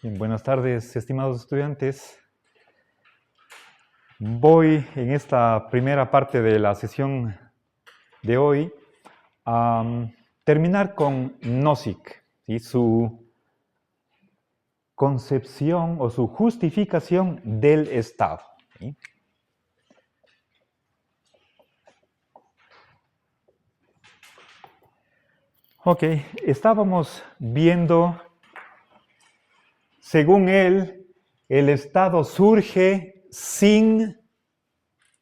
Bien, buenas tardes, estimados estudiantes. Voy en esta primera parte de la sesión de hoy a terminar con Nozick y su concepción o su justificación del Estado. ¿Sí? Ok, estábamos viendo, según él, el Estado surge sin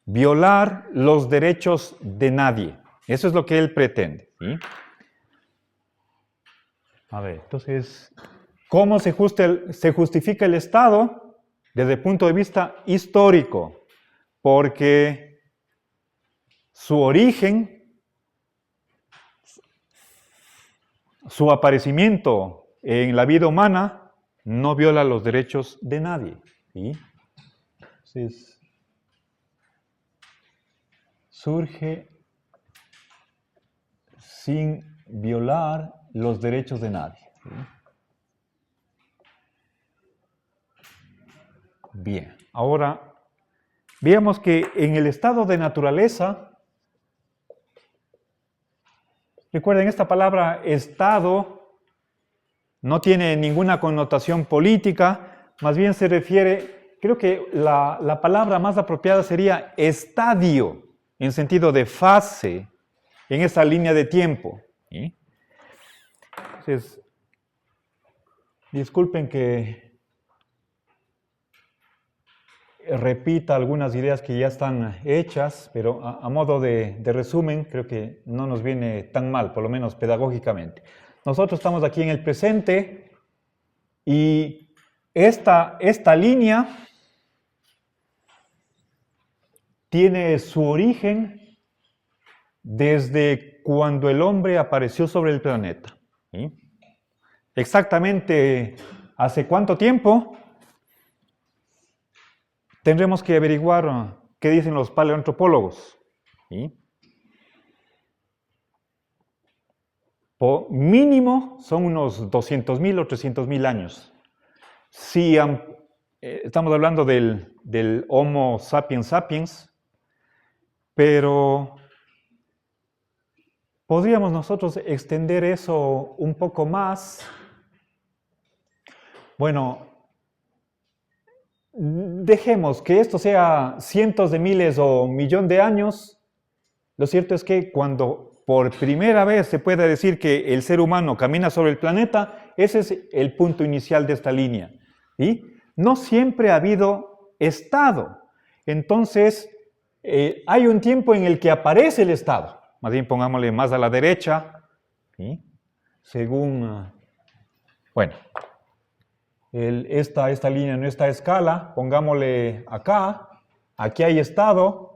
violar los derechos de nadie. Eso es lo que él pretende. ¿Sí? A ver, entonces, ¿cómo se justifica el Estado? Desde el punto de vista histórico, porque su origen, su aparecimiento en la vida humana no viola los derechos de nadie. ¿Sí? Entonces, surge sin violar los derechos de nadie. ¿Sí? Bien, ahora veamos que en el estado de naturaleza, recuerden, esta palabra estado no tiene ninguna connotación política, más bien se refiere, creo que la palabra más apropiada sería estadio, en sentido de fase, en esa línea de tiempo. ¿Sí? Entonces, disculpen que repita algunas ideas que ya están hechas, pero a modo de resumen, creo que no nos viene tan mal, por lo menos pedagógicamente. Nosotros estamos aquí en el presente y esta línea tiene su origen desde cuando el hombre apareció sobre el planeta. ¿Sí? Exactamente hace cuánto tiempo tendremos que averiguar qué dicen los paleoantropólogos. ¿Sí? Mínimo son unos 200.000 o 300.000 años. Si estamos hablando del Homo sapiens sapiens, pero podríamos nosotros extender eso un poco más. Bueno, dejemos que esto sea cientos de miles o millón de años. Lo cierto es que cuando por primera vez se puede decir que el ser humano camina sobre el planeta, ese es el punto inicial de esta línea. ¿Sí? No siempre ha habido estado. Entonces, hay un tiempo en el que aparece el estado. Más bien pongámosle más a la derecha. ¿Sí? Según, bueno, esta línea no está a escala, pongámosle acá, aquí hay estado,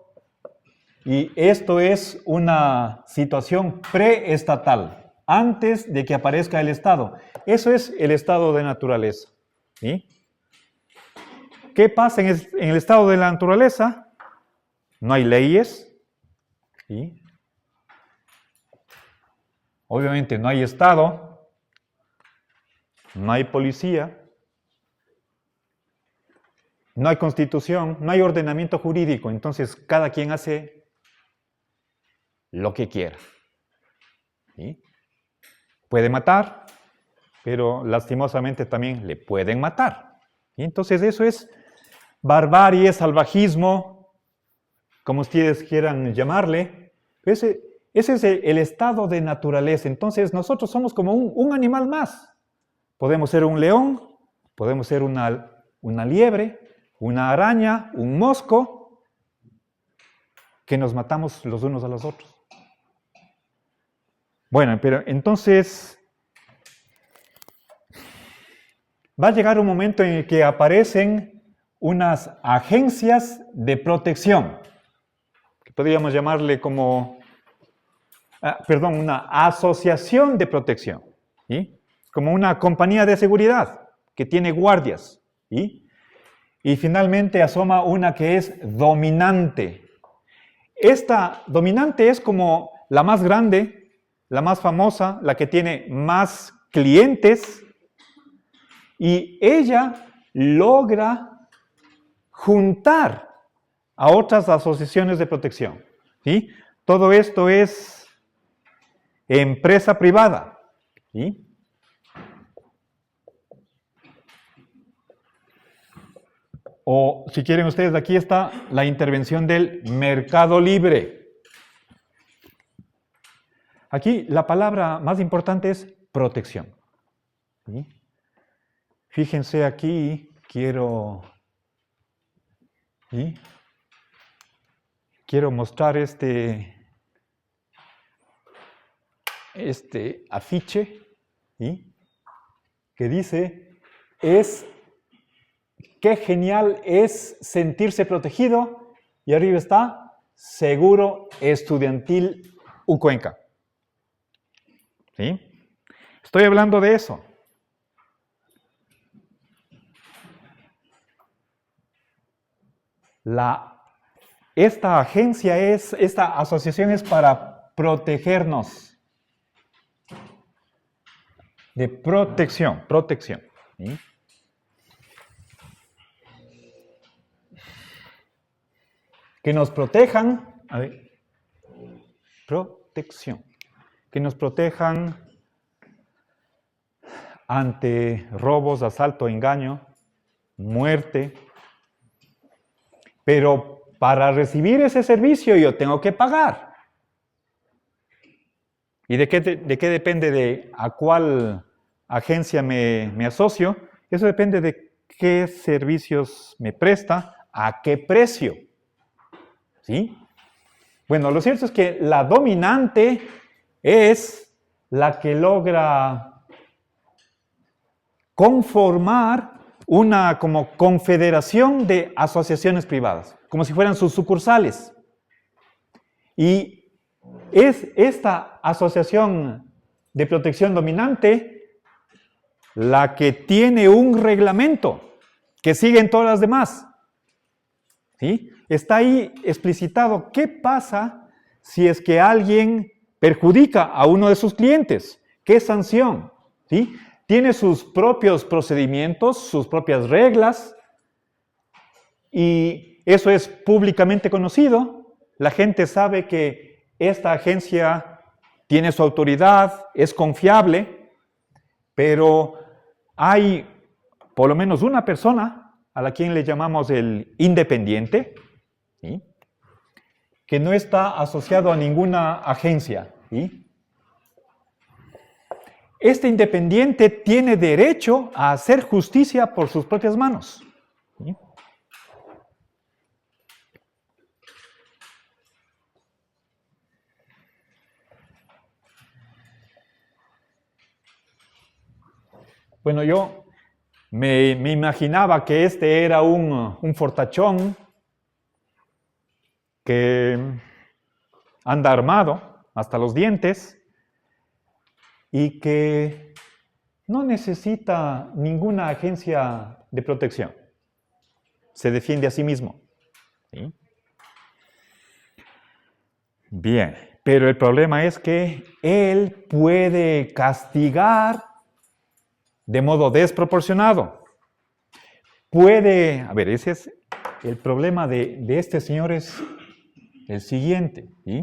y esto es una situación preestatal, antes de que aparezca el estado. Eso es el estado de naturaleza. ¿Sí? ¿Qué pasa en el estado de la naturaleza? No hay leyes. ¿Sí? Obviamente no hay estado, no hay policía, no hay constitución, no hay ordenamiento jurídico, entonces cada quien hace lo que quiera. ¿Sí? Puede matar, pero lastimosamente también le pueden matar. ¿Sí? Entonces eso es barbarie, salvajismo, como ustedes quieran llamarle. Ese es el estado de naturaleza. Entonces nosotros somos como un animal más. Podemos ser un león, podemos ser una liebre, una araña, un mosco, que nos matamos los unos a los otros. Bueno, pero entonces va a llegar un momento en el que aparecen unas agencias de protección, que podríamos llamarle como, una asociación de protección, ¿sí? Como una compañía de seguridad que tiene guardias, ¿sí? Y finalmente asoma una que es dominante. Esta dominante es como la más grande, la más famosa, la que tiene más clientes y ella logra juntar a otras asociaciones de protección. ¿Sí? Todo esto es empresa privada. ¿Sí? O si quieren ustedes, aquí está la intervención del mercado libre. Aquí la palabra más importante es protección. ¿Sí? Fíjense aquí, quiero mostrar este afiche, ¿sí? Que dice, qué genial es sentirse protegido, y arriba está, Seguro Estudiantil Ucuenca. ¿Sí? Estoy hablando de eso. Esta asociación es para protegernos. De protección. ¿Sí? Que nos protejan. A ver. Protección. Que nos protejan ante robos, asalto, engaño, muerte. Pero para recibir ese servicio yo tengo que pagar. ¿Y de qué depende a cuál agencia me asocio? Eso depende de qué servicios me presta, a qué precio. ¿Sí? Bueno, lo cierto es que la dominante es la que logra conformar una como confederación de asociaciones privadas, como si fueran sus sucursales. Y es esta asociación de protección dominante la que tiene un reglamento que siguen todas las demás. ¿Sí? Está ahí explicitado qué pasa si es que alguien perjudica a uno de sus clientes. ¿Qué sanción? ¿Sí? Tiene sus propios procedimientos, sus propias reglas, y eso es públicamente conocido. La gente sabe que esta agencia tiene su autoridad, es confiable, pero hay por lo menos una persona a la quien le llamamos el independiente, ¿sí? Que no está asociado a ninguna agencia. ¿Sí? Este independiente tiene derecho a hacer justicia por sus propias manos. ¿Sí? Bueno, yo me imaginaba que este era un fortachón que anda armado hasta los dientes y que no necesita ninguna agencia de protección. Se defiende a sí mismo. ¿Sí? Bien, pero el problema es que él puede castigar de modo desproporcionado. Ese es el problema de este señor, es el siguiente. ¿Sí?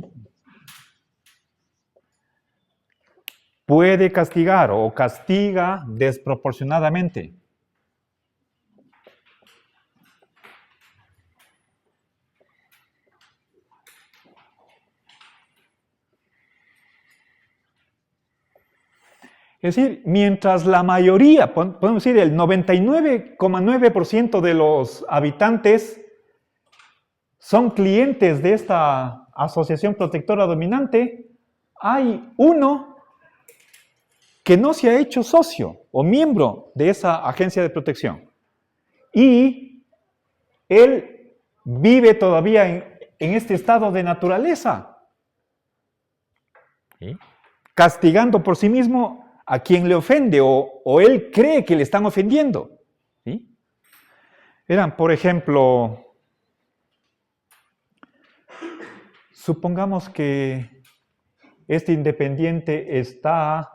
Puede castigar o castiga desproporcionadamente. Es decir, mientras la mayoría, podemos decir el 99,9% de los habitantes son clientes de esta asociación protectora dominante, hay uno que no se ha hecho socio o miembro de esa agencia de protección. Y él vive todavía en este estado de naturaleza, ¿sí? Castigando por sí mismo a quien le ofende o él cree que le están ofendiendo. ¿Sí? Eran, por ejemplo, supongamos que este independiente está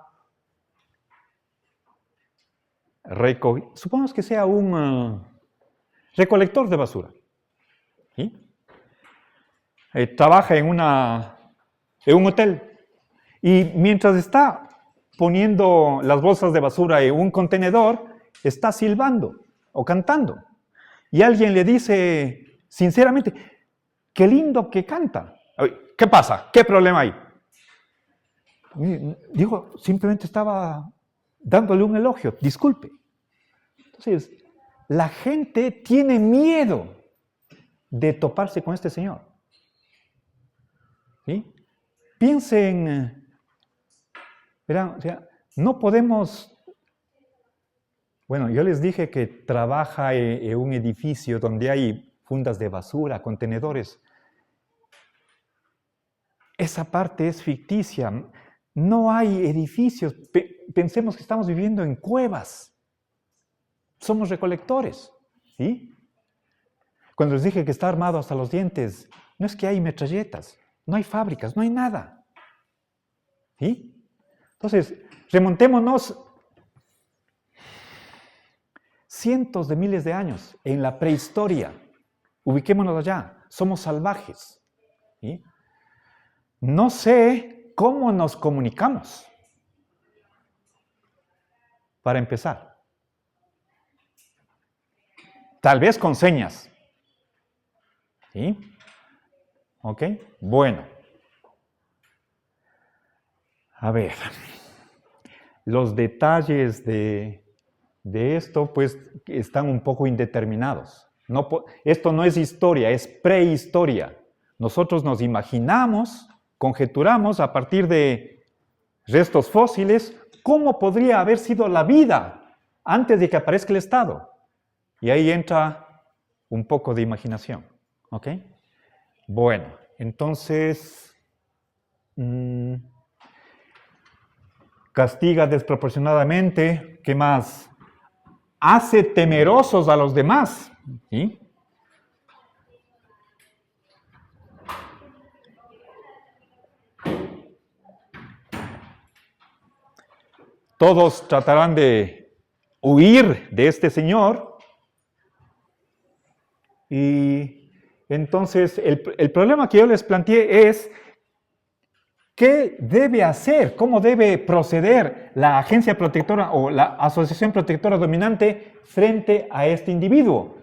supongamos que sea un recolector de basura. ¿Sí? Trabaja en un hotel y mientras está poniendo las bolsas de basura en un contenedor, está silbando o cantando. Y alguien le dice sinceramente, qué lindo que canta. ¿Qué pasa? ¿Qué problema hay? Digo, simplemente estaba dándole un elogio, disculpe. Entonces, la gente tiene miedo de toparse con este señor. ¿Sí? Piensen, verán, o sea, no podemos, bueno, yo les dije que trabaja en un edificio donde hay fundas de basura, contenedores. Esa parte es ficticia. No hay edificios. Pensemos que estamos viviendo en cuevas. Somos recolectores. ¿Sí? Cuando les dije que está armado hasta los dientes, no es que hay metralletas, no hay fábricas, no hay nada. ¿Sí? Entonces, remontémonos cientos de miles de años en la prehistoria. Ubiquémonos allá. Somos salvajes. ¿Sí? No sé cómo nos comunicamos. Para empezar. Tal vez con señas. ¿Sí? ¿Ok? Bueno. A ver. Los detalles de esto, pues, están un poco indeterminados. Esto no es historia, es prehistoria. Nosotros nos imaginamos, conjeturamos a partir de restos fósiles, cómo podría haber sido la vida antes de que aparezca el Estado. Y ahí entra un poco de imaginación. ¿Ok? Bueno, entonces, castiga desproporcionadamente. ¿Qué más? Hace temerosos a los demás. ¿Sí? Todos tratarán de huir de este señor. Y entonces el problema que yo les planteé es ¿qué debe hacer? ¿Cómo debe proceder la agencia protectora o la asociación protectora dominante frente a este individuo?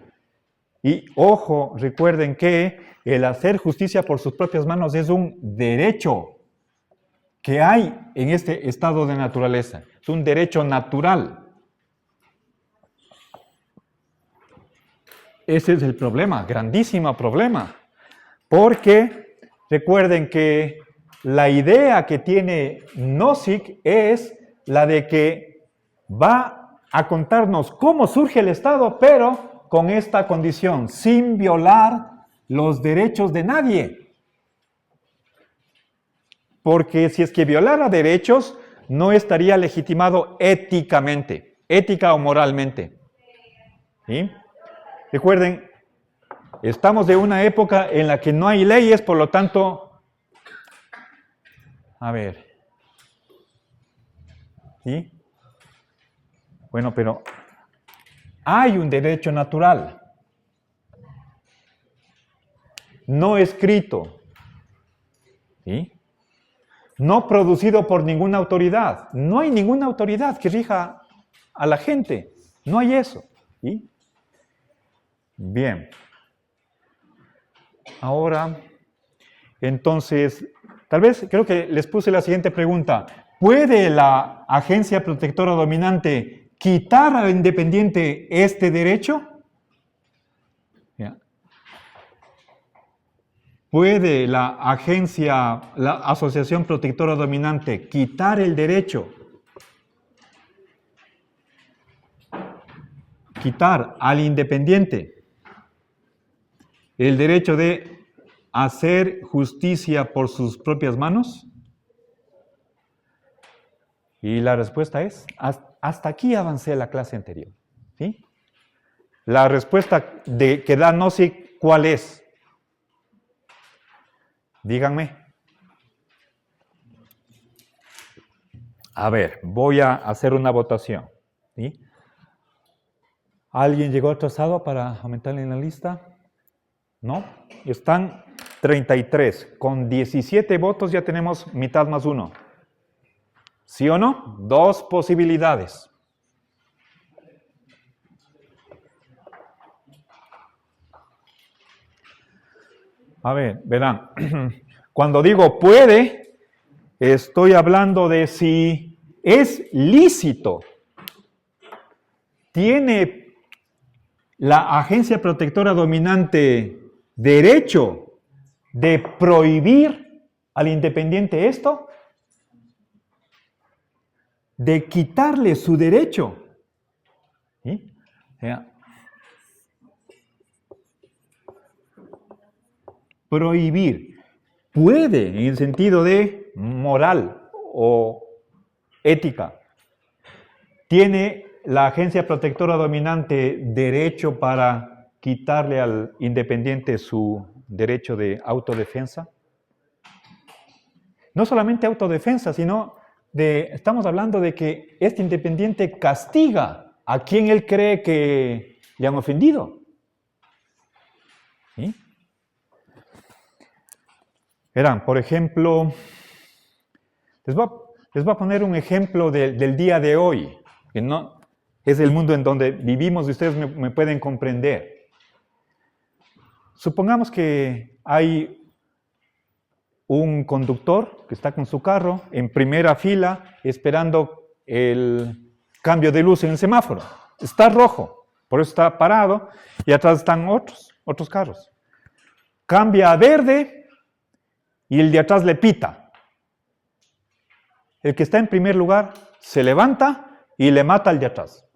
Y ojo, recuerden que el hacer justicia por sus propias manos es un derecho que hay en este estado de naturaleza. Es un derecho natural. Ese es el problema, grandísimo problema. Porque recuerden que la idea que tiene Nozick es la de que va a contarnos cómo surge el Estado, pero con esta condición, sin violar los derechos de nadie. Porque si es que violara derechos, no estaría legitimado éticamente, ética o moralmente. ¿Sí? Recuerden, estamos de una época en la que no hay leyes, por lo tanto, a ver, ¿sí? Bueno, pero hay un derecho natural, no escrito, ¿sí? No producido por ninguna autoridad. No hay ninguna autoridad que rija a la gente. No hay eso. ¿Sí? Bien. Ahora, entonces, tal vez creo que les puse la siguiente pregunta. ¿Puede la agencia protectora dominante quitar al independiente este derecho? ¿Ya? ¿Puede la asociación protectora dominante quitar el derecho? Quitar al independiente el derecho de hacer justicia por sus propias manos? Y la respuesta es, hasta aquí avancé la clase anterior. ¿Sí? La respuesta que da Nozick, ¿cuál es? Díganme. A ver, voy a hacer una votación. ¿Sí? ¿Alguien llegó atrasado para aumentarle en la lista? ¿No? Están 33. Con 17 votos ya tenemos mitad más uno. ¿Sí o no? 2 posibilidades. A ver, verán. Cuando digo puede, estoy hablando de si es lícito. ¿Tiene la agencia protectora dominante derecho de prohibir al independiente esto? De quitarle su derecho. ¿Sí? O sea, prohibir. Puede, en el sentido de moral o ética. ¿Tiene la agencia protectora dominante derecho para quitarle al independiente su derecho de autodefensa? No solamente autodefensa, sino estamos hablando de que este independiente castiga a quien él cree que le han ofendido. ¿Sí? Verán, por ejemplo, les voy a poner un ejemplo del día de hoy, que no es el mundo en donde vivimos y ustedes me pueden comprender. Supongamos que hay un conductor que está con su carro en primera fila esperando el cambio de luz en el semáforo. Está rojo, por eso está parado, y atrás están otros carros. Cambia a verde y el de atrás le pita. El que está en primer lugar se levanta y le mata al de atrás,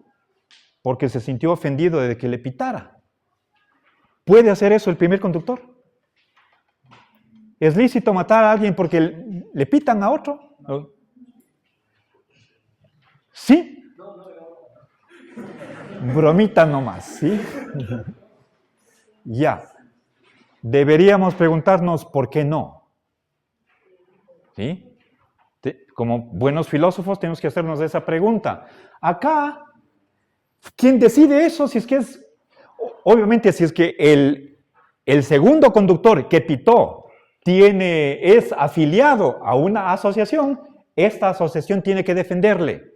porque se sintió ofendido de que le pitara. ¿Puede hacer eso el primer conductor? ¿Es lícito matar a alguien porque le pitan a otro? ¿Sí? Bromita nomás, ¿sí? Ya. Deberíamos preguntarnos por qué no. ¿Sí? Como buenos filósofos tenemos que hacernos esa pregunta. Acá, ¿quién decide eso? Si es que es, obviamente, si es que el segundo conductor que pitó es afiliado a una asociación, esta asociación tiene que defenderle.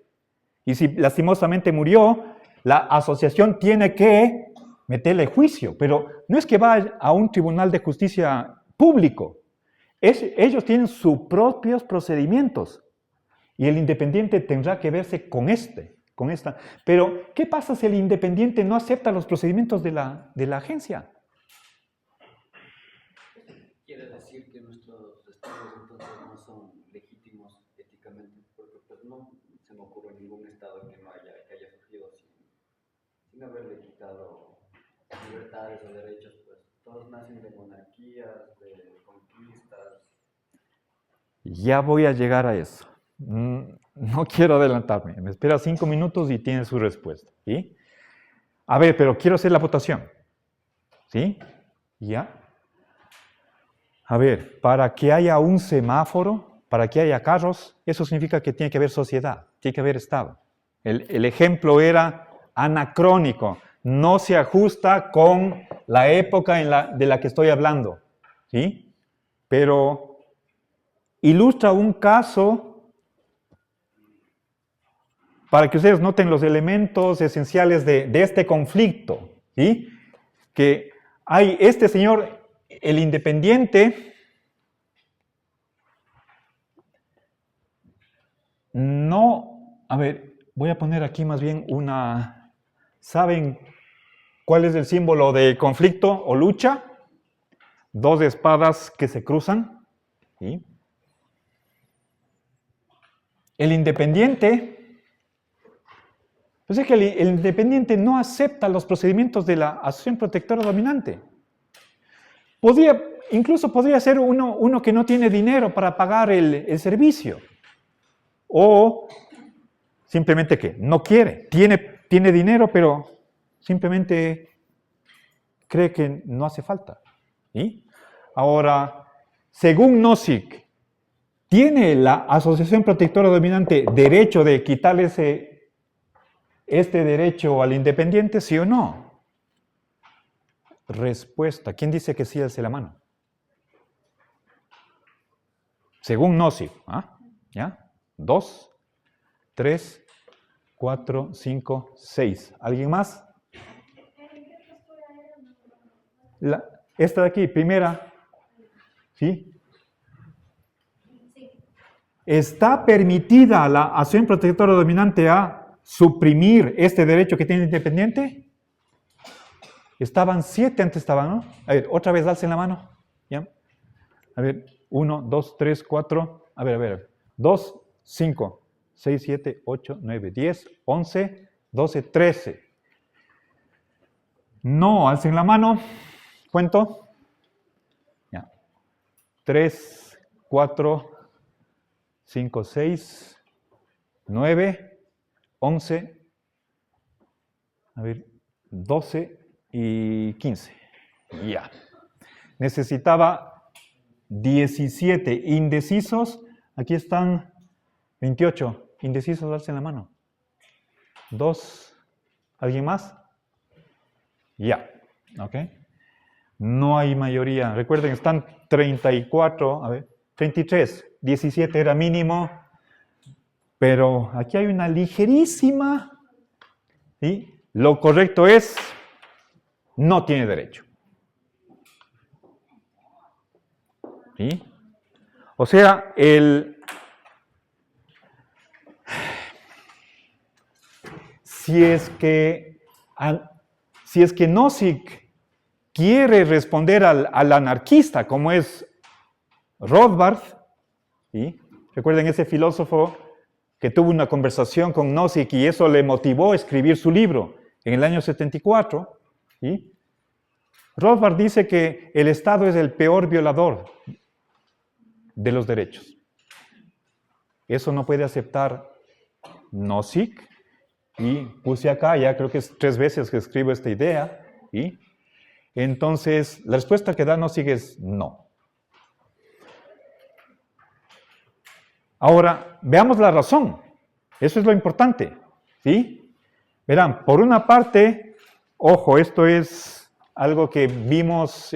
Y si lastimosamente murió, la asociación tiene que meterle juicio. Pero no es que va a un tribunal de justicia público. Ellos tienen sus propios procedimientos. Y el independiente tendrá que verse con esta. Pero, ¿qué pasa si el independiente no acepta los procedimientos de la agencia? Quiere decir que nuestros estados entonces no son legítimos éticamente, porque pues no se me ocurre ningún estado que haya surgido sin haberle quitado libertades o derechos, pues todos nacen de monarquías, de conquistas. Ya voy a llegar a eso. No quiero adelantarme. Me espera 5 minutos y tiene su respuesta. ¿Sí? A ver, pero quiero hacer la votación. ¿Sí? ¿Ya? A ver, para que haya un semáforo, para que haya carros, eso significa que tiene que haber sociedad, tiene que haber Estado. El ejemplo era anacrónico, no se ajusta con la época de la que estoy hablando, ¿sí? Pero ilustra un caso para que ustedes noten los elementos esenciales de este conflicto, ¿sí? Que hay este señor, el independiente, no, a ver, voy a poner aquí más bien ¿saben cuál es el símbolo de conflicto o lucha? 2 espadas que se cruzan, ¿sí? El independiente, pues es que el independiente no acepta los procedimientos de la asociación protectora dominante. Incluso podría ser uno que no tiene dinero para pagar el servicio. O simplemente que no quiere. Tiene dinero, pero simplemente cree que no hace falta. ¿Sí? Ahora, según Nozick, ¿tiene la asociación protectora dominante derecho de quitarle este derecho al independiente, sí o no? Respuesta. ¿Quién dice que sí? Alce la mano. Según Nozick. ¿Ah? ¿Ya? 2, 3, 4, 5, 6. ¿Alguien más? Esta de aquí, primera. ¿Sí? ¿Está permitida la acción protectora dominante a suprimir este derecho que tiene independiente? Estaban 7, antes estaban, ¿no? A ver, otra vez alcen la mano. ¿Ya? A ver, 1, 2, 3, 4. A ver. 2, 5, 6, 7, 8, 9, 10, 11, 12, 13. No, alcen la mano. ¿Cuento? Ya. 3, 4, 5, 6, 9, 11, a ver, 12 y 15. Ya. Necesitaba 17 indecisos. Aquí están 28 indecisos, alcen la mano. 2. ¿Alguien más? Ya. ¿Ok? No hay mayoría. Recuerden, están 34, a ver, 33. 17 era mínimo, pero aquí hay una ligerísima. ¿Sí? Lo correcto es, no tiene derecho. ¿Sí? O sea, si es que Nozick quiere responder al anarquista, como es Rothbard, ¿sí? Recuerden ese filósofo que tuvo una conversación con Nozick y eso le motivó a escribir su libro en el año 74. ¿Sí? Rothbard dice que el Estado es el peor violador de los derechos. Eso no puede aceptar Nozick, y puse acá, ya creo que es 3 veces que escribo esta idea, ¿sí? Entonces, la respuesta que da Nozick es no. Ahora, veamos la razón. Eso es lo importante, ¿sí? Verán, por una parte, ojo, esto es algo que vimos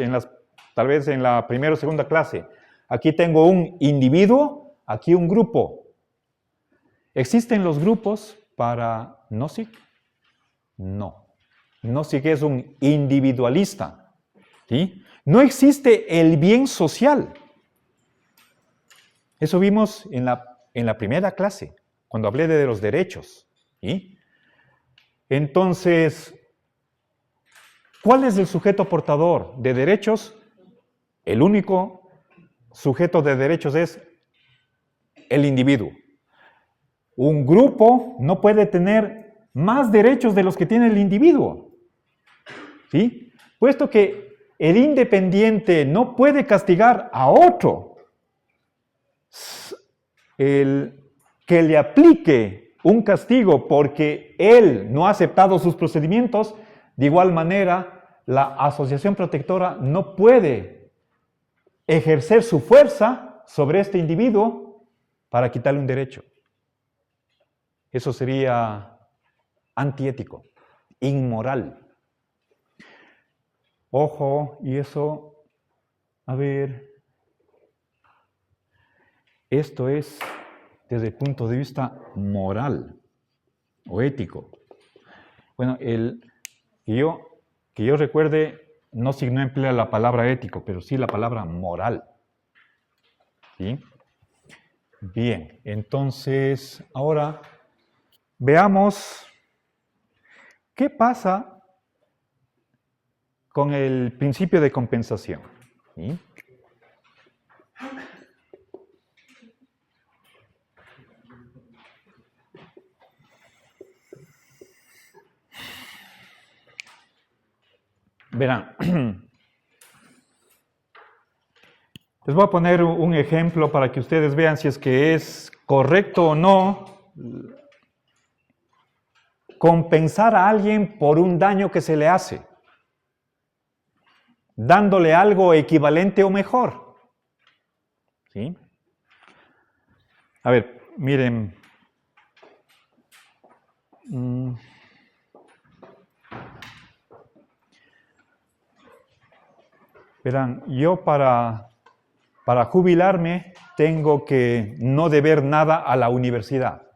tal vez en la primera o segunda clase. Aquí tengo un individuo, aquí un grupo. ¿Existen los grupos para Nozick? No. Nozick es un individualista, ¿sí? No existe el bien social. Eso vimos en la primera clase, cuando hablé de los derechos, ¿sí? Entonces, ¿cuál es el sujeto portador de derechos? El único sujeto de derechos es el individuo. Un grupo no puede tener más derechos de los que tiene el individuo, ¿sí? Puesto que el independiente no puede castigar a otro, que le aplique un castigo porque él no ha aceptado sus procedimientos, de igual manera, la asociación protectora no puede ejercer su fuerza sobre este individuo para quitarle un derecho. Eso sería antiético, inmoral. Ojo, y eso, a ver, esto es desde el punto de vista moral o ético. Bueno, que yo recuerde, no emplea la palabra ético, pero sí la palabra moral. ¿Sí? Bien, entonces, ahora veamos qué pasa con el principio de compensación. ¿Sí? Verán, les voy a poner un ejemplo para que ustedes vean si es que es correcto o no compensar a alguien por un daño que se le hace, dándole algo equivalente o mejor. ¿Sí? A ver, miren. Verán, yo para jubilarme tengo que no deber nada a la universidad.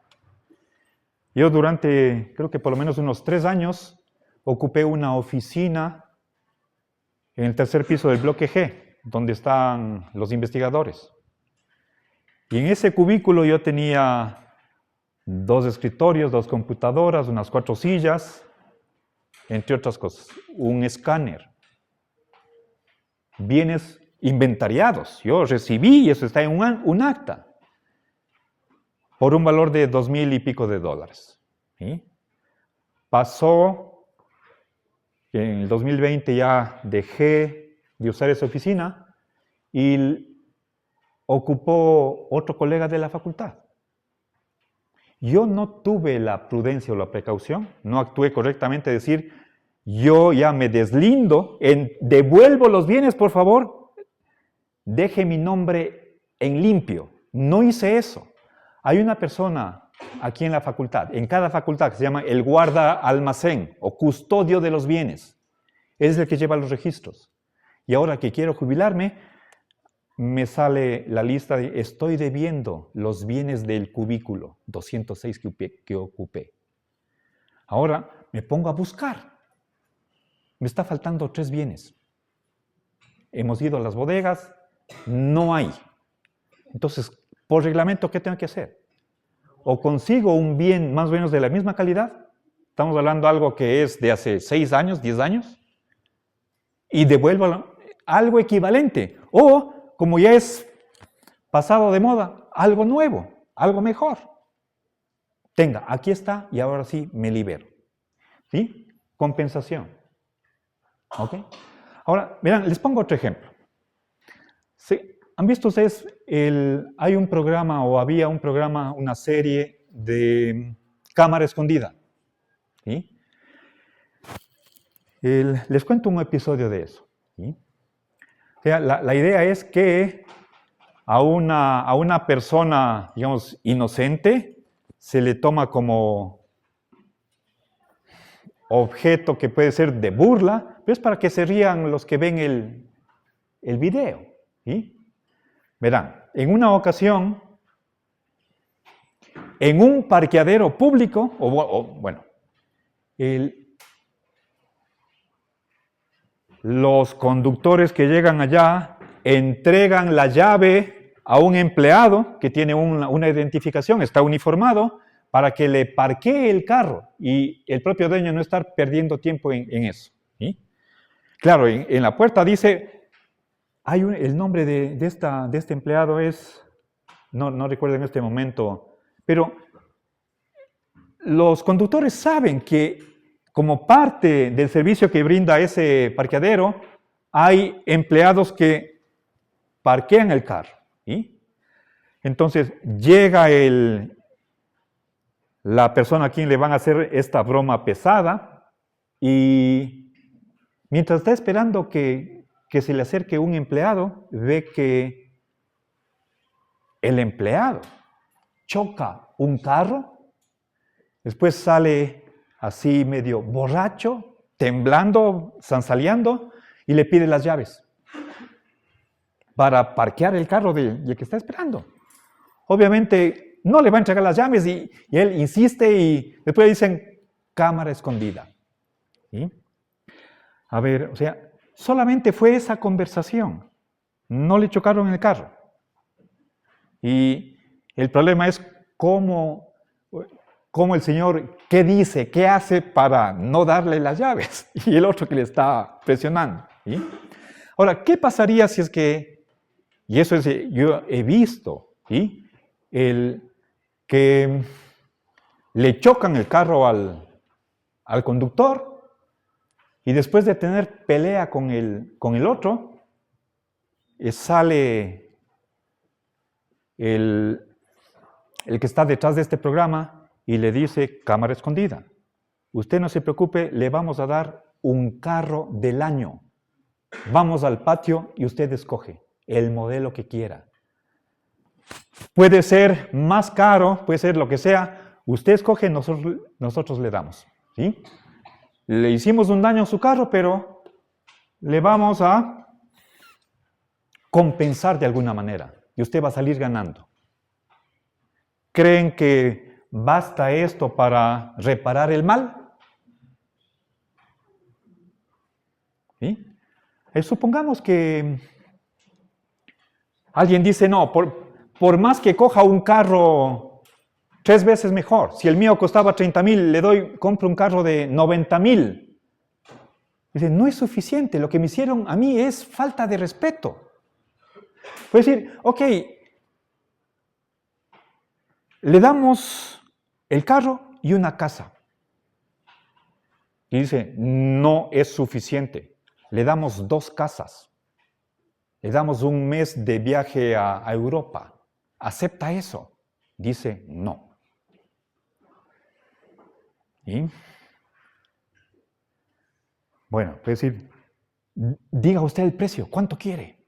Yo durante, creo que por lo menos unos 3 años, ocupé una oficina en el tercer piso del bloque G, donde están los investigadores. Y en ese cubículo yo tenía 2 escritorios, 2 computadoras, unas 4 sillas, entre otras cosas, un escáner, bienes inventariados. Yo recibí, y eso está en un acta, por un valor de 2,000 y pico de dólares. ¿Sí? Pasó, en el 2020 ya dejé de usar esa oficina y ocupó otro colega de la facultad. Yo no tuve la prudencia o la precaución, no actué correctamente, decir, yo ya me deslindo, devuelvo los bienes, por favor, deje mi nombre en limpio. No hice eso. Hay una persona aquí en la facultad, en cada facultad, que se llama el guarda almacén o custodio de los bienes. Es el que lleva los registros. Y ahora que quiero jubilarme, me sale la lista de estoy debiendo los bienes del cubículo 206 que ocupé. Ahora me pongo a buscar. Me está faltando 3 bienes. Hemos ido a las bodegas, no hay. Entonces, por reglamento, ¿qué tengo que hacer? O consigo un bien más o menos de la misma calidad, estamos hablando de algo que es de hace 6 años, 10 años, y devuelvo algo equivalente. O, como ya es pasado de moda, algo nuevo, algo mejor. Tenga, aquí está y ahora sí me libero. ¿Sí? Compensación. ¿Ok? Ahora, verán, les pongo otro ejemplo. ¿Sí? ¿Han visto ustedes? Hay un programa o había un programa, una serie de cámara escondida. ¿Sí? Les cuento un episodio de eso. ¿Sí? O sea, la idea es que a una persona, digamos, inocente, se le toma como objeto que puede ser de burla, pero es para que se rían los que ven el video. ¿Sí? Verán, en una ocasión, en un parqueadero público, los conductores que llegan allá entregan la llave a un empleado que tiene una identificación, está uniformado, para que le parquee el carro y el propio dueño no estar perdiendo tiempo en eso. ¿Sí? Claro, en la puerta dice, el nombre de este empleado es, no recuerdo en este momento, pero los conductores saben que como parte del servicio que brinda ese parqueadero, hay empleados que parquean el carro. ¿Sí? Entonces llega la persona a quien le van a hacer esta broma pesada y mientras está esperando que se le acerque un empleado, ve que el empleado choca un carro, después sale así medio borracho, temblando, zanzaleando, y le pide las llaves para parquear el carro del que está esperando. Obviamente no le va a entregar las llaves y él insiste y después dicen cámara escondida. ¿Sí? A ver, o sea, solamente fue esa conversación, no le chocaron el carro. Y el problema es cómo el señor, ¿qué dice? ¿Qué hace para no darle las llaves? Y el otro que le está presionando. ¿Sí? Ahora, ¿qué pasaría si es que, y eso es, yo he visto, ¿sí? Que le chocan el carro al conductor y después de tener pelea con el otro, sale el que está detrás de este programa y le dice, cámara escondida, usted no se preocupe, le vamos a dar un carro del año. Vamos al patio y usted escoge el modelo que quiera. Puede ser más caro, puede ser lo que sea. Usted escoge, nosotros le damos. ¿Sí? Le hicimos un daño a su carro, pero le vamos a compensar de alguna manera y usted va a salir ganando. ¿Creen que basta esto para reparar el mal? ¿Sí? Supongamos que alguien dice, no, por más que coja un carro 3 veces mejor, si el mío costaba 30,000, compro un carro de 90,000. Dice, no es suficiente, lo que me hicieron a mí es falta de respeto. Puede decir, ok, le damos el carro y una casa. Y dice, no es suficiente, le damos 2 casas. Le damos un mes de viaje a Europa. ¿Acepta eso? Dice, no. ¿Y? Bueno, puede decir, diga usted el precio, ¿cuánto quiere?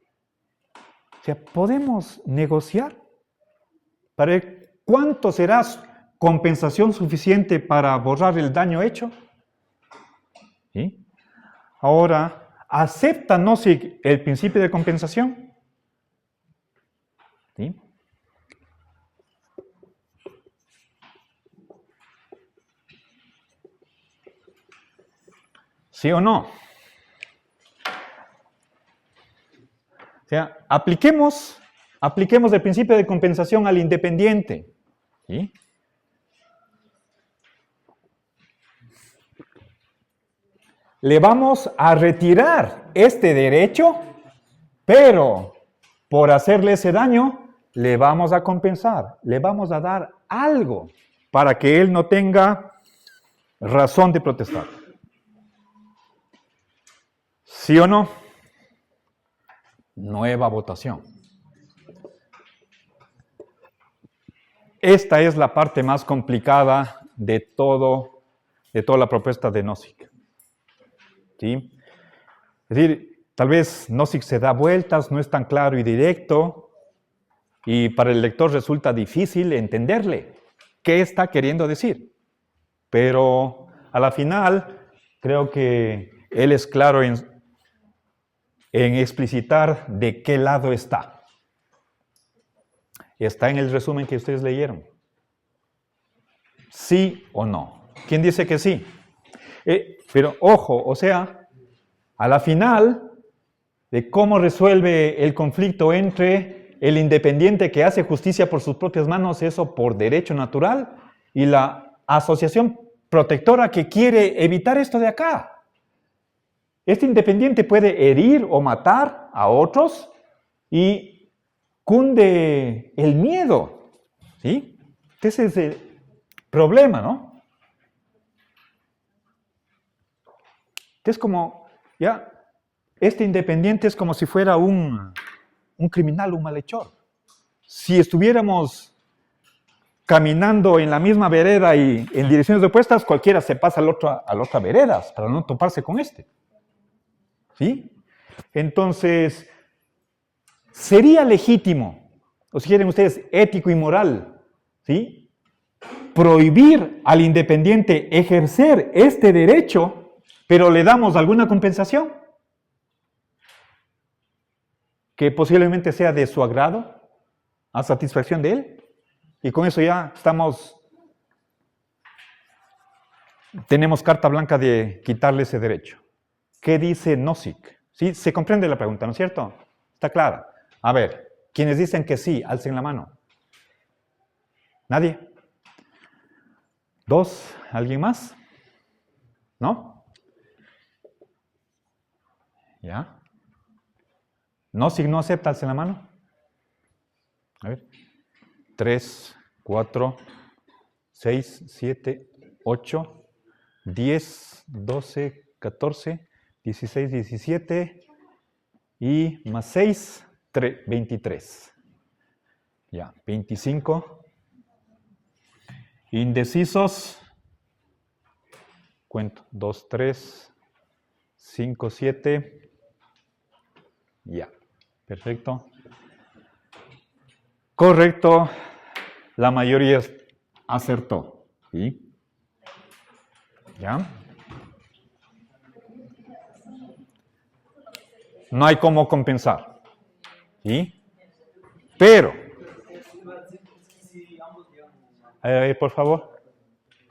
O sea, ¿podemos negociar? ¿Para ver cuánto será compensación suficiente para borrar el daño hecho? ¿Sí? Ahora, ¿acepta Nozick el principio de compensación? ¿Sí? ¿Sí o no? O sea, apliquemos el principio de compensación al independiente. ¿Sí? Le vamos a retirar este derecho, pero por hacerle ese daño, le vamos a compensar, le vamos a dar algo para que él no tenga razón de protestar. ¿Sí o no? Nueva votación. Esta es la parte más complicada de toda la propuesta de Nozick. ¿Sí? Es decir, tal vez Nozick se da vueltas, no es tan claro y directo, y para el lector resulta difícil entenderle qué está queriendo decir. Pero a la final, creo que él es claro en explicitar de qué lado está. Está en el resumen que ustedes leyeron. ¿Sí o no? ¿Quién dice que sí? Pero ojo, o sea, a la final de cómo resuelve el conflicto entre el independiente que hace justicia por sus propias manos, eso por derecho natural, y la asociación protectora que quiere evitar esto de acá. Este independiente puede herir o matar a otros y cunde el miedo, ¿sí? Ese es el problema, ¿no? Es como, ya, este independiente es como si fuera un criminal, un malhechor. Si estuviéramos caminando en la misma vereda y en direcciones opuestas, cualquiera se pasa a la otra vereda para no toparse con este. ¿Sí? Entonces, sería legítimo, o si quieren ustedes, ético y moral, ¿sí? Prohibir al independiente ejercer este derecho, pero le damos alguna compensación que posiblemente sea de su agrado, a satisfacción de él, y con eso ya tenemos carta blanca de quitarle ese derecho. ¿Qué dice Nozick? ¿Sí? Se comprende la pregunta, ¿no es cierto? Está clara. A ver, quienes dicen que sí, alcen la mano. ¿Nadie? ¿Dos? ¿Alguien más? ¿No? ¿Ya? Nozick no acepta, alcen la mano. A ver. 3, 4, 6, 7, 8, 10, 12, 14, 16, 17 y más 6, 23. Ya, 25. Indecisos. Cuento. 2, 3, 5, 7. Ya, perfecto. Correcto. La mayoría acertó. ¿Sí? ¿Ya? No hay cómo compensar. ¿Sí? Pero, Si ambos llegan a un acuerdo, por favor.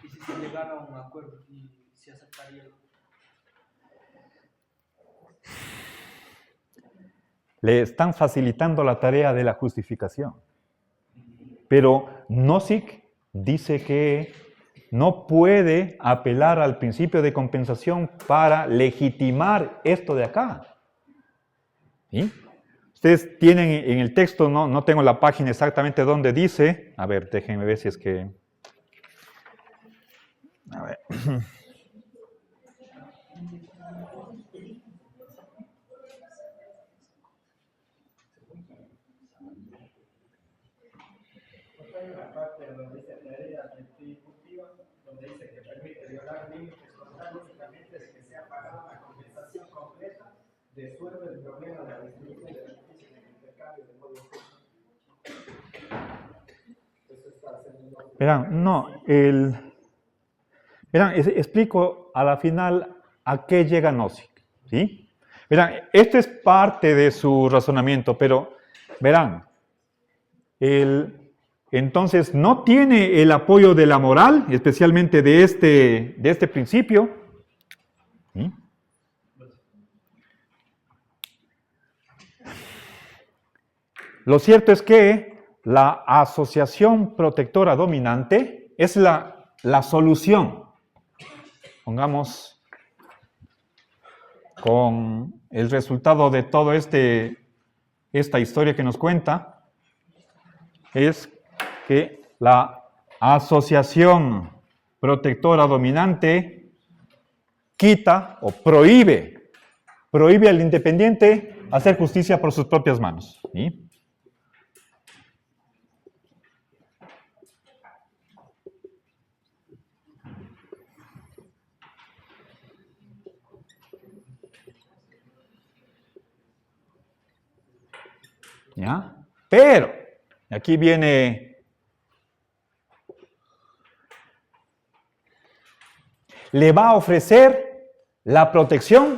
y si se llegara a un acuerdo y se aceptaría el... Le están facilitando la tarea de la justificación. Pero Nozick dice que no puede apelar al principio de compensación para legitimar esto de acá. ¿Sí? Ustedes tienen en el texto, no tengo la página exactamente donde dice, a ver, déjenme ver si es que... A ver. Hay una parte donde dice tareas retributivas, donde dice que permite violar límites contrarios únicamente es que sea pagada la compensación completa de sueldo el problema de la distribución de beneficios en el intercambio de modo justo. Eso está haciendo... Verán, no, verán, explico a la final a qué llega Nozick, ¿sí? Verán, esto es parte de su razonamiento, pero verán, entonces no tiene el apoyo de la moral, especialmente de este principio, ¿sí? Lo cierto es que la asociación protectora dominante es la solución. Pongamos con el resultado de todo esta historia que nos cuenta, es que la asociación protectora dominante quita o prohíbe al independiente hacer justicia por sus propias manos. ¿Sí? ¿Ya? Pero, aquí viene, le va a ofrecer la protección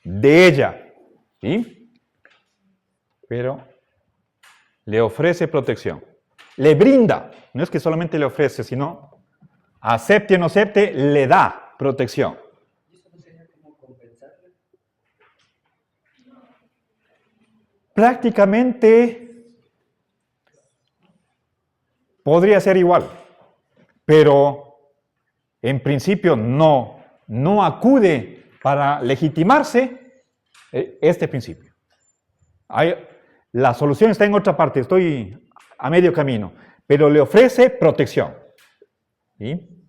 de ella, ¿sí? Pero le ofrece protección, le brinda, no es que solamente le ofrece, sino acepte o no acepte, le da protección. ¿Y eso no sería como compensarle? Prácticamente podría ser igual, pero en principio no acude para legitimarse este principio. La solución está en otra parte, estoy a medio camino, pero le ofrece protección. ¿Sí?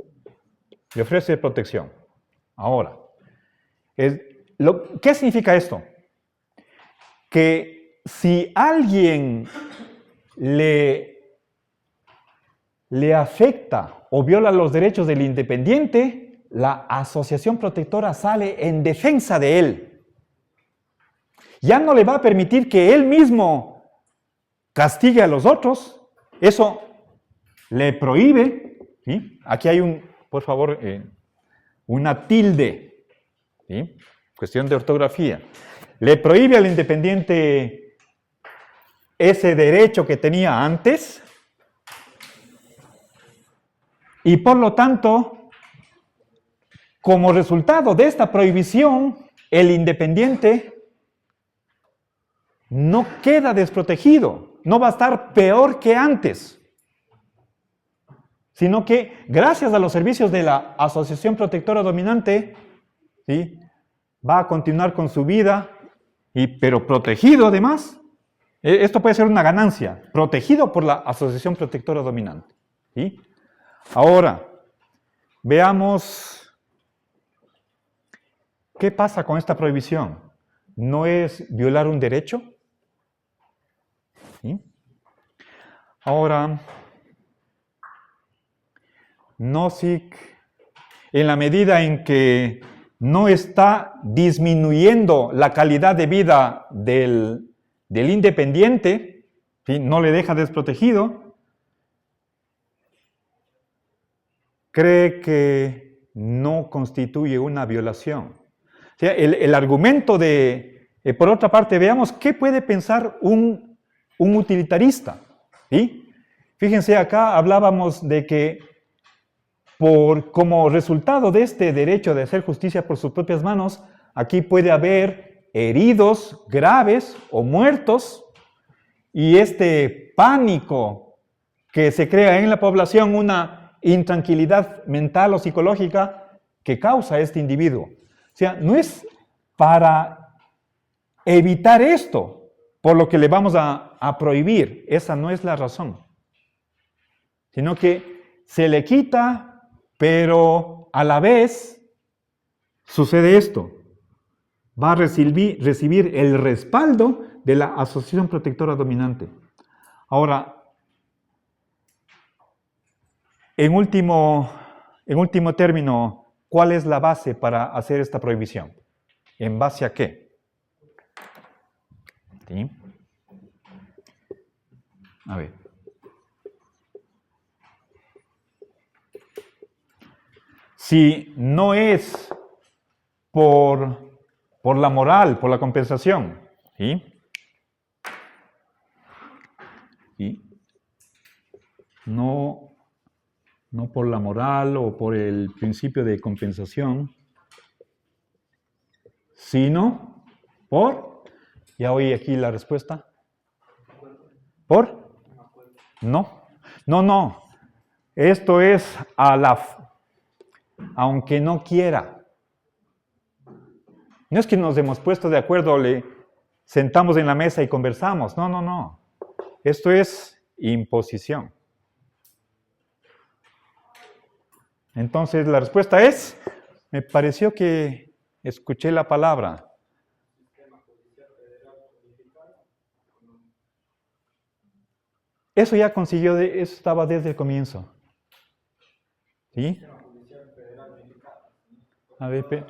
Le ofrece protección. Ahora, ¿qué significa esto? Que si alguien le afecta o viola los derechos del independiente, la asociación protectora sale en defensa de él. Ya no le va a permitir que él mismo castigue a los otros. Eso le prohíbe. ¿Sí? Aquí hay por favor, una tilde. ¿Sí? Cuestión de ortografía. Le prohíbe al independiente ese derecho que tenía antes. Y por lo tanto, como resultado de esta prohibición, el independiente no queda desprotegido, no va a estar peor que antes, sino que gracias a los servicios de la asociación protectora dominante, ¿sí?, va a continuar con su vida, pero protegido además. Esto puede ser una ganancia, protegido por la asociación protectora dominante. ¿Sí? Ahora, veamos qué pasa con esta prohibición. ¿No es violar un derecho? ¿Sí? Ahora, Nozick, en la medida en que no está disminuyendo la calidad de vida del independiente, ¿sí?, no le deja desprotegido, cree que no constituye una violación. O sea, el argumento de por otra parte, veamos qué puede pensar un utilitarista. ¿Sí? Fíjense, acá hablábamos de que como resultado de este derecho de hacer justicia por sus propias manos, aquí puede haber heridos graves o muertos, y este pánico que se crea en la población, una intranquilidad mental o psicológica que causa este individuo. O sea, no es para evitar esto por lo que le vamos a prohibir, esa no es la razón, sino que se le quita, pero a la vez sucede esto. Va a recibir el respaldo de la asociación protectora dominante. Ahora, en último término, ¿cuál es la base para hacer esta prohibición? ¿En base a qué? ¿Sí? A ver. Si no es por la moral, por la compensación, ¿sí? ¿Sí? No por la moral o por el principio de compensación, sino por, ya oí aquí la respuesta, ¿por? No, esto es aunque no quiera. No es que nos hemos puesto de acuerdo, le sentamos en la mesa y conversamos. No. Esto es imposición. Entonces la respuesta es, me pareció que escuché la palabra. Eso ya consiguió, eso estaba desde el comienzo. ¿Sí? A ver,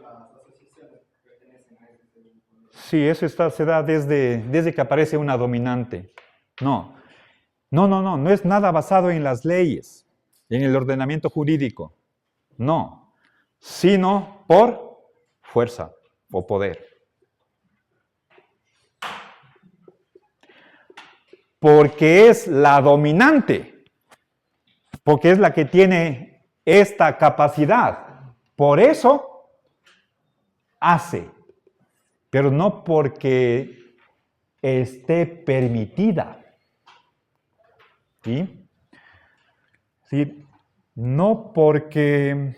sí, eso se da desde que aparece una dominante. No es nada basado en las leyes, en el ordenamiento jurídico. No, sino por fuerza o poder. Porque es la dominante, porque es la que tiene esta capacidad. Por eso hace, pero no porque esté permitida. ¿Sí? ¿Sí? No porque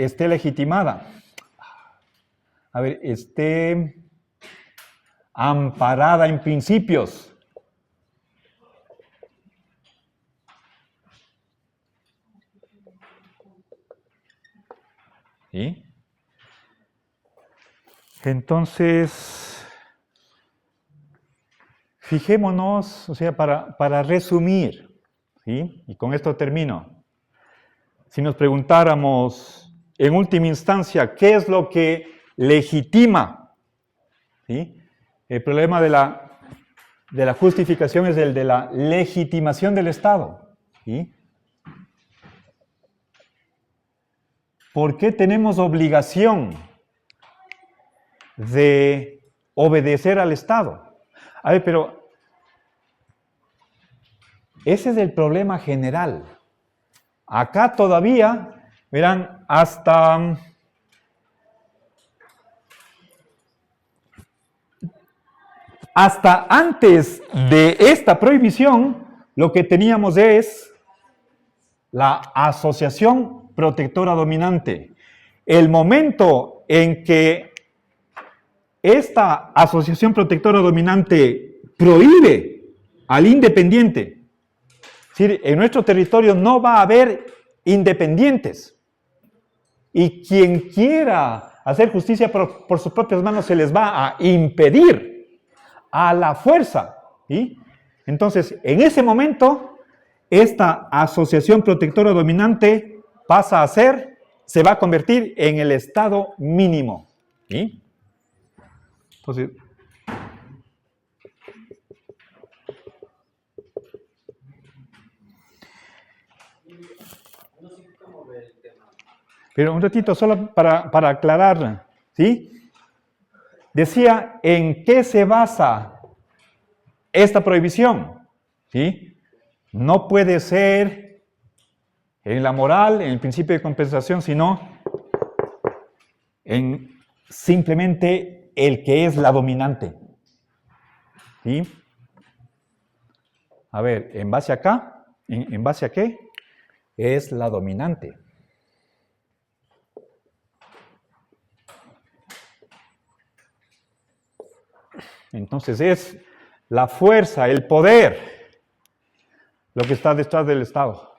esté legitimada. A ver, esté amparada en principios. ¿Sí? Entonces, fijémonos, o sea, para resumir, ¿sí? Y con esto termino. Si nos preguntáramos, en última instancia, ¿qué es lo que legitima? ¿Sí? El problema de la justificación es el de la legitimación del Estado. ¿Sí? ¿Por qué tenemos obligación de obedecer al Estado? A ver, pero ese es el problema general. Acá todavía, verán, hasta antes de esta prohibición, lo que teníamos es la asociación protectora dominante. El momento en que esta asociación protectora dominante prohíbe al independiente, es decir, en nuestro territorio no va a haber independientes, y quien quiera hacer justicia por sus propias manos se les va a impedir a la fuerza. ¿Sí? Entonces, en ese momento, esta asociación protectora dominante se va a convertir en el estado mínimo. ¿Sí? Entonces, No sé cómo ve el Pero un ratito, solo para aclarar, ¿sí? Decía, ¿en qué se basa esta prohibición? ¿Sí? No puede ser en la moral, en el principio de compensación, sino en simplemente el que es la dominante. ¿Sí? A ver, ¿en base a acá? ¿En base a qué? Es la dominante. Entonces es la fuerza, el poder, lo que está detrás del Estado.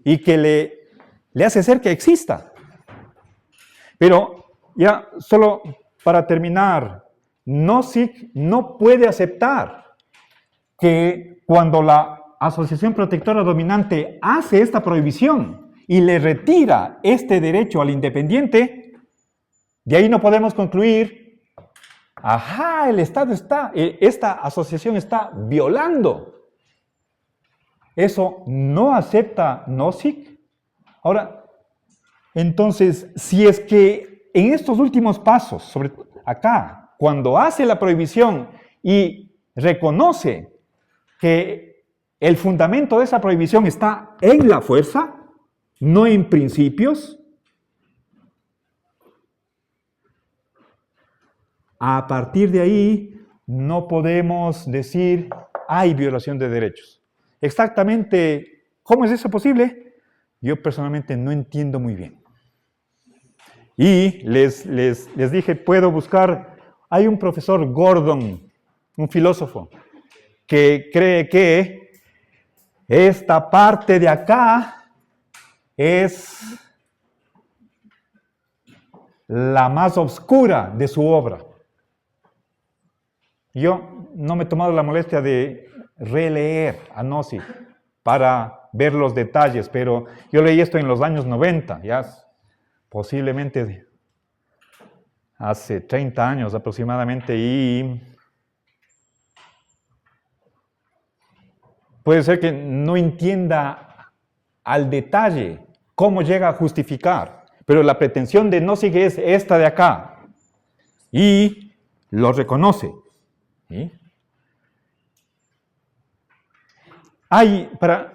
Y que le hace ser que exista. Pero ya solo para terminar, NOSIC no puede aceptar que cuando la Asociación Protectora Dominante hace esta prohibición y le retira este derecho al independiente, de ahí no podemos concluir, ajá, el Estado esta asociación está violando. Eso no acepta NOSIC. Ahora, entonces, si es que en estos últimos pasos, sobre acá, cuando hace la prohibición y reconoce que el fundamento de esa prohibición está en la fuerza, no en principios, a partir de ahí no podemos decir hay violación de derechos. Exactamente, ¿cómo es eso posible? Yo personalmente no entiendo muy bien. Y les dije, puedo buscar, hay un profesor Gordon, un filósofo, que cree que esta parte de acá es la más oscura de su obra. Yo no me he tomado la molestia de releer a NOSIC para ver los detalles, pero yo leí esto en los años 90, ya posiblemente hace 30 años aproximadamente, y puede ser que no entienda al detalle cómo llega a justificar, pero la pretensión de NOSIC es esta de acá, y lo reconoce. ¿Sí?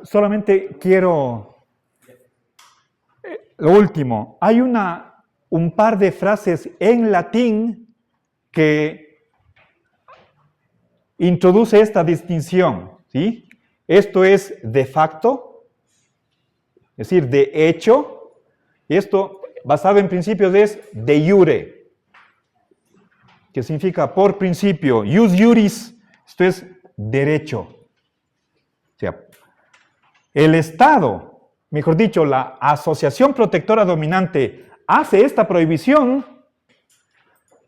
Solamente quiero, lo último, hay un par de frases en latín que introduce esta distinción, ¿sí? Esto es de facto, es decir, de hecho, y esto, basado en principios, es de iure, que significa por principio, ius iuris, esto es derecho. O sea, el Estado, mejor dicho, la Asociación Protectora Dominante hace esta prohibición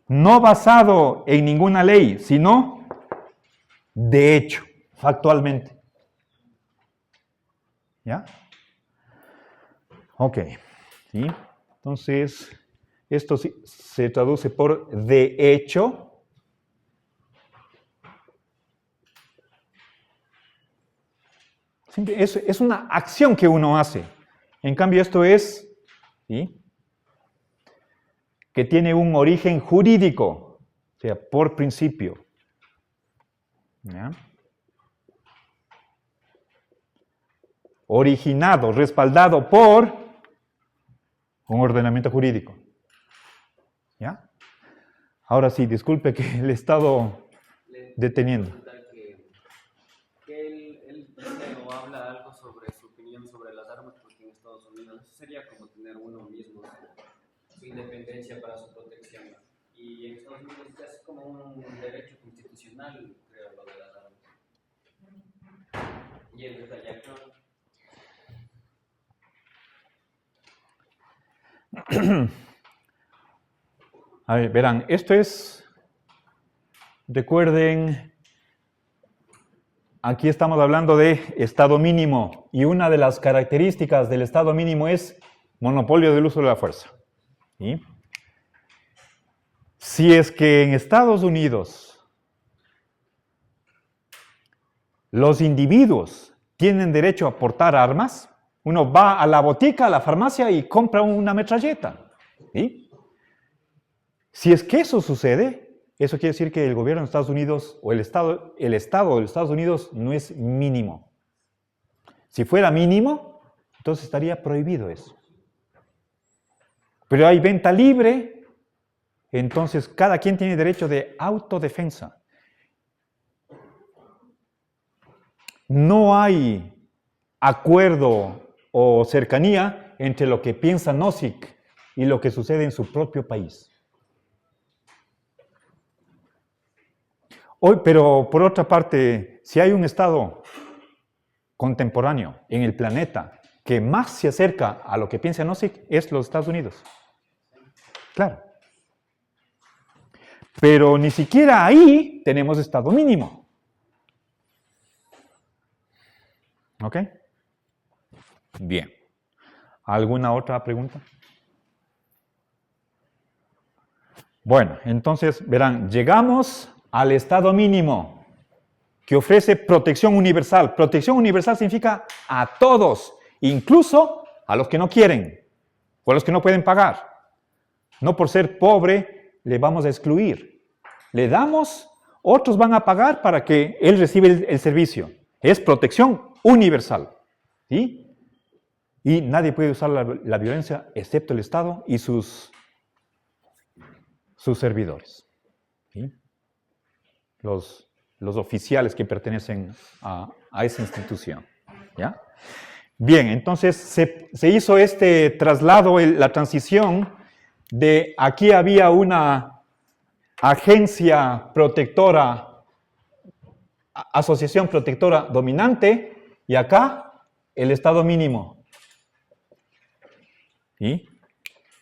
no basado en ninguna ley, sino de hecho, factualmente. ¿Ya? Ok. ¿Sí? Entonces, esto se traduce por de hecho. Es una acción que uno hace. En cambio, esto es, ¿sí?, que tiene un origen jurídico, o sea, por principio. ¿Ya? Originado, respaldado por un ordenamiento jurídico. ¿Ya? Ahora sí, disculpe que le he estado deteniendo. Él primero habla algo sobre su opinión sobre las armas, porque en Estados Unidos eso sería como tener uno mismo su independencia para su protección. Y en Estados Unidos es como un derecho constitucional, creo, lo de las armas. Y el detallado. A ver, verán, esto es, recuerden, aquí estamos hablando de estado mínimo, y una de las características del estado mínimo es monopolio del uso de la fuerza. ¿Sí? Si es que en Estados Unidos los individuos tienen derecho a portar armas, Uno va a la botica, a la farmacia y compra una metralleta. ¿Sí? Si es que eso sucede, eso quiere decir que el gobierno de Estados Unidos o el Estado de los Estados Unidos no es mínimo. Si fuera mínimo, entonces estaría prohibido eso. Pero hay venta libre, entonces cada quien tiene derecho de autodefensa. No hay acuerdo o cercanía entre lo que piensa Nozick y lo que sucede en su propio país. Hoy, pero por otra parte, si hay un Estado contemporáneo en el planeta que más se acerca a lo que piensa Nozick, es los Estados Unidos. Claro. Pero ni siquiera ahí tenemos Estado mínimo. ¿Ok? Bien. ¿Alguna otra pregunta? Bueno, entonces verán, llegamos al Estado mínimo que ofrece protección universal. Protección universal significa a todos, incluso a los que no quieren o a los que no pueden pagar. No por ser pobre le vamos a excluir. Le damos, otros van a pagar para que él reciba el servicio. Es protección universal. ¿Sí? Y nadie puede usar la violencia excepto el Estado y sus servidores. ¿Sí? Los oficiales que pertenecen a esa institución. ¿Ya? Bien, entonces se hizo este traslado, la transición de aquí había una agencia protectora, asociación protectora dominante, y acá el Estado mínimo. ¿Sí?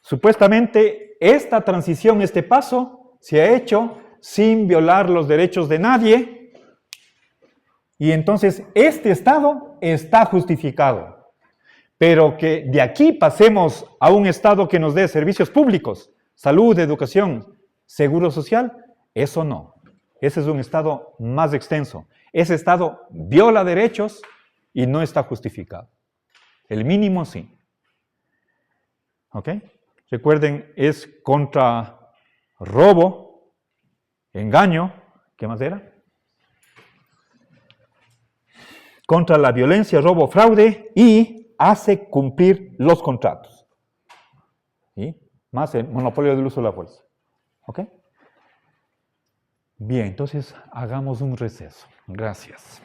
Supuestamente esta transición, este paso, se ha hecho sin violar los derechos de nadie, y entonces este Estado está justificado. Pero que de aquí pasemos a un Estado que nos dé servicios públicos, salud, educación, seguro social, eso no. Ese es un Estado más extenso. Ese Estado viola derechos y no está justificado. El mínimo sí. ¿Ok? Recuerden, es contra robo, engaño, ¿qué más era? Contra la violencia, robo, fraude y hace cumplir los contratos. ¿Sí? Más el monopolio del uso de la fuerza. ¿Ok? Bien, entonces hagamos un receso. Gracias.